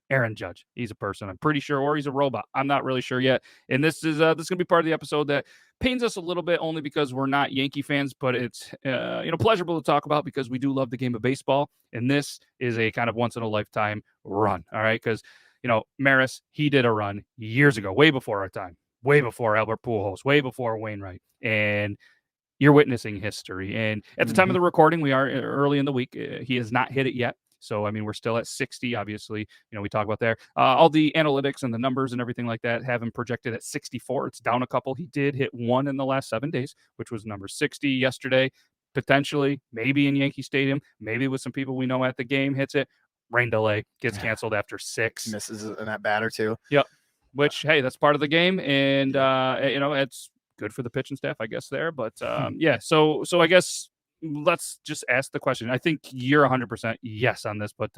Aaron Judge. He's a person, I'm pretty sure, or he's a robot. I'm not really sure yet. And this is going to be part of the episode that pains us a little bit, only because we're not Yankee fans, but it's pleasurable to talk about because we do love the game of baseball. And this is a kind of once in a lifetime run. All right, because Maris, he did a run years ago, way before our time, way before Albert Pujols, way before Wainwright, and you're witnessing history. And at the time of the recording, we are early in the week. He has not hit it yet. So, I mean, we're still at 60, obviously. We talk about there. All the analytics and the numbers and everything like that have him projected at 64. It's down a couple. He did hit one in the last 7 days, which was number 60 yesterday. Potentially, maybe in Yankee Stadium, maybe with some people we know at the game, hits it. Rain delay, gets canceled after 6. Misses in that batter, too. Yep. Which, hey, that's part of the game. And, it's good for the pitching staff, I guess, there. But, so I guess let's just ask the question. I think you're 100% yes on this, but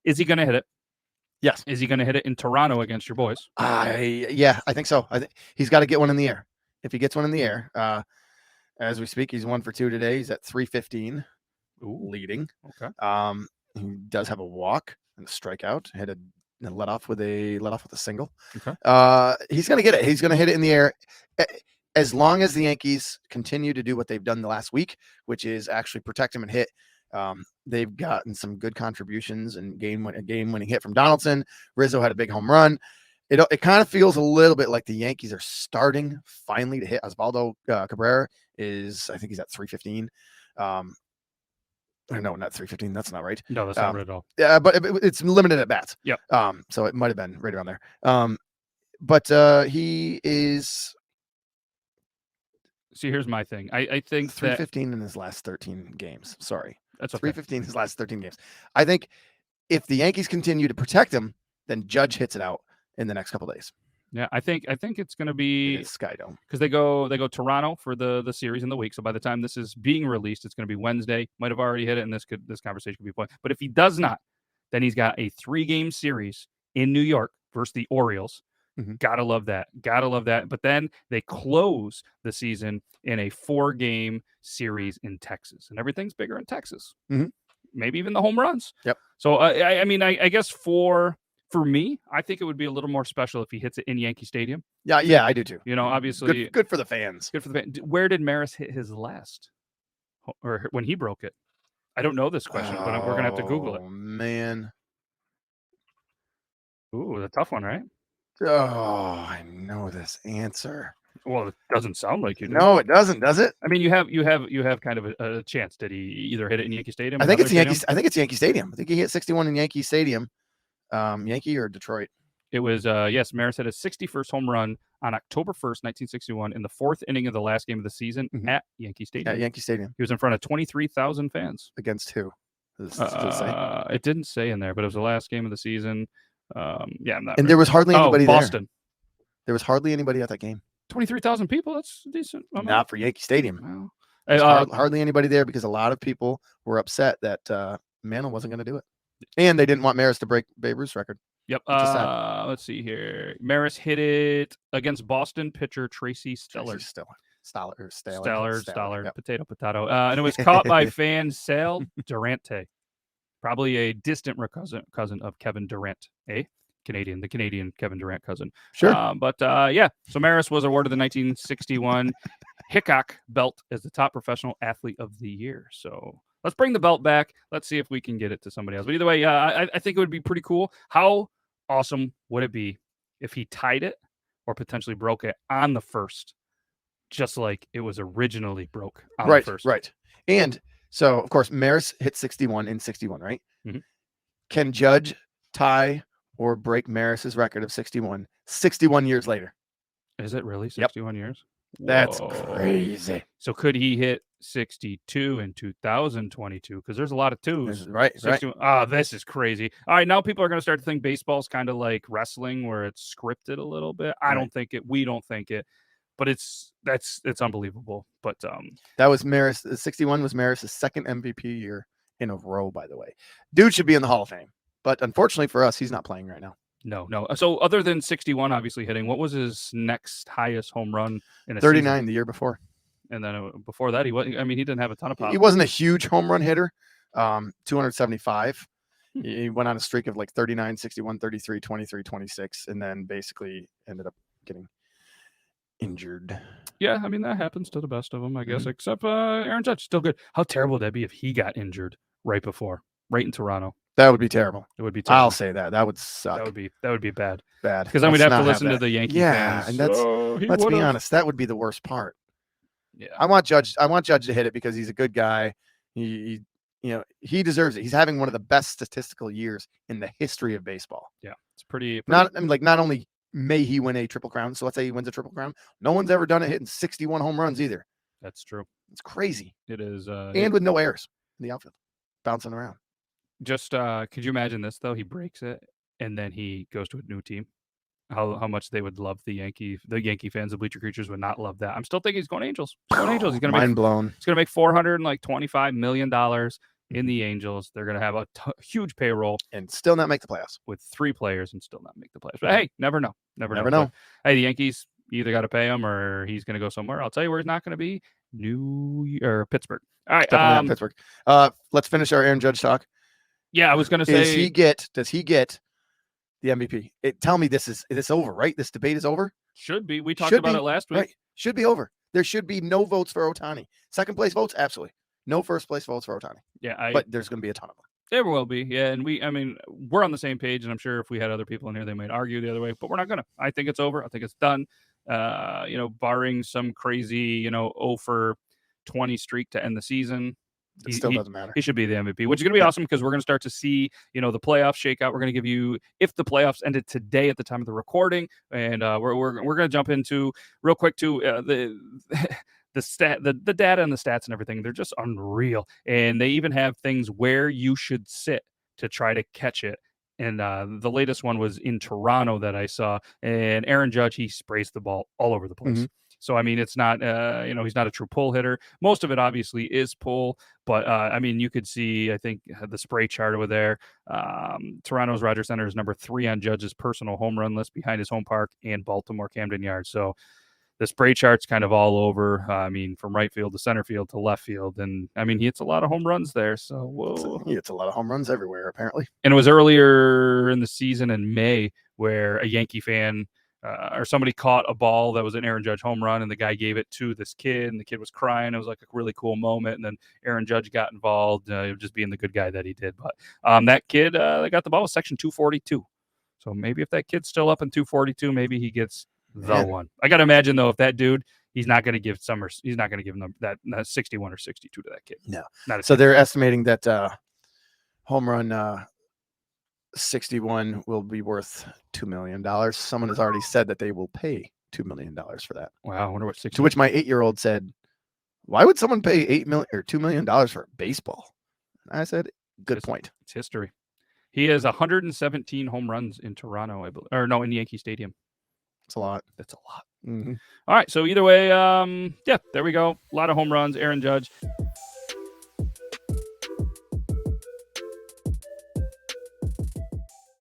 is he going to hit it? Yes. Is he going to hit it in Toronto against your boys? I think so. I think he's got to get one in the air. If he gets one in the air, as we speak, he's 1 for 2 today. He's at 315, leading. Okay. He does have a walk and a strikeout. Had a let off with a single. Okay. He's going to get it. He's going to hit it in the air. As long as the Yankees continue to do what they've done the last week, which is actually protect him and hit. They've gotten some good contributions and game-winning hit from Donaldson. Rizzo had a big home run. It kind of feels a little bit like the Yankees are starting finally to hit. Osvaldo Cabrera I think he's at 315. No, not 315. That's not right. No, that's not right at all. Yeah, but it's limited at bats. Yep. So it might have been right around there. But he is. See, here's my thing. I think 315 in his last 13 games. Sorry. That's okay. 315 in his last 13 games. I think if the Yankees continue to protect him, then Judge hits it out in the next couple of days. Yeah, I think it's going to be Skydome, because they go Toronto for the series in the week. So by the time this is being released, it's going to be Wednesday. Might have already hit it, and this conversation could be point. But if he does not, then he's got a 3-game series in New York versus the Orioles. Mm-hmm. Gotta love that. But then they close the season in a 4-game series in Texas, and everything's bigger in Texas. Mm-hmm. Maybe even the home runs. Yep. So I guess for me, I think it would be a little more special if he hits it in Yankee Stadium. Yeah, I do too. Obviously, good for the fans. Good for the fans. Where did Maris hit his last, or when he broke it? I don't know this question, but we're gonna have to Google it. Oh man. Ooh, the tough one, right? Oh, I know this answer. Well, it doesn't sound like you do. No, it doesn't, does it? I mean, you have kind of a chance. Did he either hit it in Yankee Stadium? I think it's Yankee Stadium. I think he hit 61 in Yankee Stadium. Yankee or Detroit? It was yes. Maris hit his 61st home run on October 1st, 1961, in the 4th inning of the last game of the season at Yankee Stadium. At Yankee Stadium. He was in front of 23,000 fans. Against who? It didn't say in there, but it was the last game of the season. I'm not. And there was hardly anybody there. Boston. There was hardly anybody at that game. 23,000 people. That's decent. Not for Yankee Stadium. Well, hardly anybody there because a lot of people were upset that Mantle wasn't going to do it, and they didn't want Maris to break Babe Ruth's record. Yep. Let's see here. Maris hit it against Boston pitcher Tracy Steller. Steller. Yep. Potato. And it was caught by fan Sal Durante. Probably a distant cousin of Kevin Durant, the Canadian Kevin Durant cousin. Sure. So Maris was awarded the 1961 Hickok belt as the top professional athlete of the year. So let's bring the belt back. Let's see if we can get it to somebody else. But either way, I think it would be pretty cool. How awesome would it be if he tied it or potentially broke it on the first, just like it was originally broke on the first? Right. And so, of course, Maris hit 61 in 61, right? Mm-hmm. Can Judge tie or break Maris's record of 61 years later? Is it really 61 years? That's crazy. So could he hit 62 in 2022? Because there's a lot of twos. Right. This is crazy. All right, now people are going to start to think baseball's kind of like wrestling where it's scripted a little bit. I don't think it. We don't think it. But it's unbelievable. But that was Maris. 61 was Maris' second MVP year in a row, by the way. Dude should be in the Hall of Fame. But unfortunately for us, he's not playing right now. No. So other than 61, obviously hitting, what was his next highest home run in a 39 season? The year before. And then before that, he didn't have a ton of pop. He wasn't a huge home run hitter. 275. He went on a streak of like 39, 61, 33, 23, 26, and then basically ended up getting injured. Yeah, I mean, that happens to the best of them, I guess, except Aaron Judge, still good. How terrible would that be if he got injured right in Toronto? That would be terrible. It would be terrible. I'll say that. That would suck. That would be bad. Bad. Because then we'd have to listen to the Yankee fans. And that's let's be honest, that would be the worst part. Yeah. I want Judge to hit it because he's a good guy. He deserves it. He's having one of the best statistical years in the history of baseball. Yeah. It's pretty not only may he win a Triple Crown, so let's say he wins a Triple Crown. No one's ever done it hitting 61 home runs either. That's true. It's crazy. It is. And with no errors in the outfield, bouncing around. Just could you imagine this though? He breaks it and then he goes to a new team. How much they would love the Yankee fans, the Bleacher Creatures would not love that. I'm still thinking he's going Angels. He's going Angels. He's going to mind blown. He's going to make $425 million in the Angels. They're going to have a huge payroll and still not make the playoffs with 3 players and still not make the playoffs. But hey, never know. Never know. But, hey, the Yankees either got to pay him or he's going to go somewhere. I'll tell you where he's not going to be. Pittsburgh. All right, definitely not Pittsburgh. Let's finish our Aaron Judge talk. Yeah, I was going to say, does he get the MVP? Tell me this is over, right? This debate is over. Should be. We talked about it last week. Right. Should be over. There should be no votes for Ohtani. Second place votes, absolutely. No first place votes for Ohtani. Yeah, but there's going to be a ton of them. There will be. Yeah, and we're on the same page, and I'm sure if we had other people in here, they might argue the other way, but we're not going to. I think it's over. I think it's done. Barring some crazy, 0 for 20 streak to end the season. It still doesn't matter. He should be the MVP, which is going to be awesome because we're going to start to see, the playoffs shake out. We're going to give you, if the playoffs ended today at the time of the recording, and we're going to jump into real quick to the data and the stats and everything. They're just unreal, and they even have things where you should sit to try to catch it. And the latest one was in Toronto that I saw, and Aaron Judge, he sprays the ball all over the place. Mm-hmm. So, it's not, he's not a true pull hitter. Most of it obviously is pull, but, you could see, I think, the spray chart over there. Toronto's Rogers Center is number 3 on Judge's personal home run list behind his home park and Baltimore Camden Yards. So the spray chart's kind of all over. From right field to center field to left field. And, he hits a lot of home runs there. So, whoa. He hits a lot of home runs everywhere, apparently. And it was earlier in the season in May where a Yankee fan or somebody caught a ball that was an Aaron Judge home run, and the guy gave it to this kid, and the kid was crying. It was like a really cool moment, and then Aaron Judge got involved, just being the good guy that he did. But that kid that got the ball was section 242. So maybe if that kid's still up in 242, maybe he gets the one. I got to imagine, though, if that dude, he's not going to give him that 61 or 62 to that kid. No. So they're estimating that home run 61 will be worth $2 million. Someone has already said that they will pay $2 million for that. Wow, I wonder what 60. To which my 8-year-old said, "Why would someone pay $8 million or $2 million for baseball?" I said, "Good point." It's history. He has 117 home runs in Toronto, I believe, or no, in Yankee Stadium. It's a lot. That's a lot. Mm-hmm. All right, so either way, there we go. A lot of home runs. Aaron Judge.